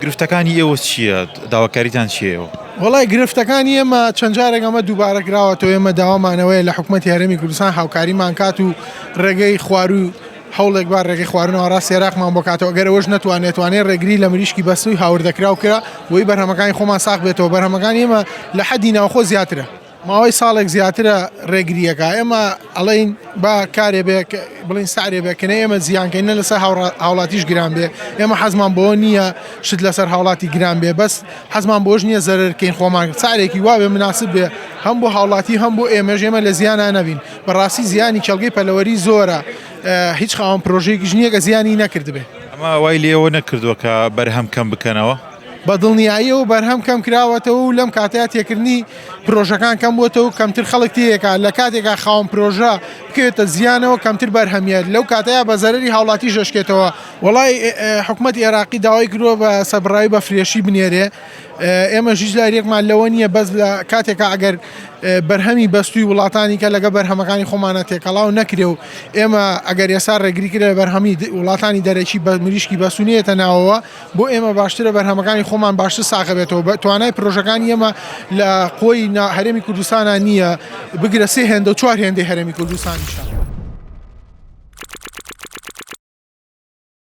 گرفتەکانی ئێوە چییە؟ داواکاریتان چییە؟ وڵای گرفتەکانی ئێمە چەند جارێک ئەمە دووبارە کراوەتەوە ئێمە داوامانەوەی لە حکوومەتی هەرێمی کوردستان هاوکاریمان کات و ڕێگەی خوار و هەوڵێک بار ڕێگەی خواردنەوە ڕاست عێراقمان بۆ کاتەوە گەرەوەش نەتوانێت ڕێگری لە مریشکی بەستووی هاوردەکراو کرا بۆی بەرهەمەکانی خۆمان ساغ بێتەوە بەرهەمەکانی ئێمە لە حەدی ناوخۆ زیاترە ماوەی ساڵێک زیاترە ڕێگریەکە ئێمە ئەڵێین با کارێ بێ بڵین سارێ بێکنە ئێمە زیانکەینە لەسەر هاوڵاتیش گران بێ ئێمە حەزمان بۆ نییە شت لەسەر هاوڵاتی گران بێ بەس حەزمان بۆش نییە زەرەرکەین خۆمان سارێکی وا بێ مناسب بێ هەم بۆ هاوڵاتی هەم بۆ ئێمەژ ئێمە لە زیانە نەبین بەڕاستی زیانی کەڵگەی پەلەوەری زۆرە هیچ خاوەن پرۆژەیەکیش نییە کە زیانی نەکرد بێ ئەمە وای لێەوە نەکردووە کە بەرهەم کەم بکەنەوە بەدڵنیاییەوە بەرهەم کەم کراوەتەوە و لەم کاتەیە تێکردنی پرۆژەکان کەم بووەتەوە کەمتر خەڵک تێیەکە لە کاتێکا خاوەن پرۆژە بکەوێتە زیانەوە کەمتر بەرهەمیە لەو کاتەیە بە زەرەری هاوڵاتی ژەشکێتەوە وڵای حکوومەتی عێراقی داوای کردووە بە سەبڕایی بە فرێشی بنێرێ ئێمە ژیج لارێکمان لەوە نییە بەس لە کاتێکە ئەگەر بەرهەمی بەستووی وڵاتانی کە لەگە بەرهەمەکانی خۆمانە تێکەڵاو نەکرێ و ئێمە ئەگەر ێسا ڕێگری کرێ بەرهەمی وڵاتانی دەرەکی بە مریشکی بەسوونیێتە ناوەوە بۆ ئێمە باشترە بەرهەمەکانی خۆمان باشتر ساغە بێتەوە توانای پرۆژەکانی ئێمە لە قۆی هەرێمی کوردستانە نییە بگرە 3 هێندە و 4 هێندەی هەرێمی کوردستانیشە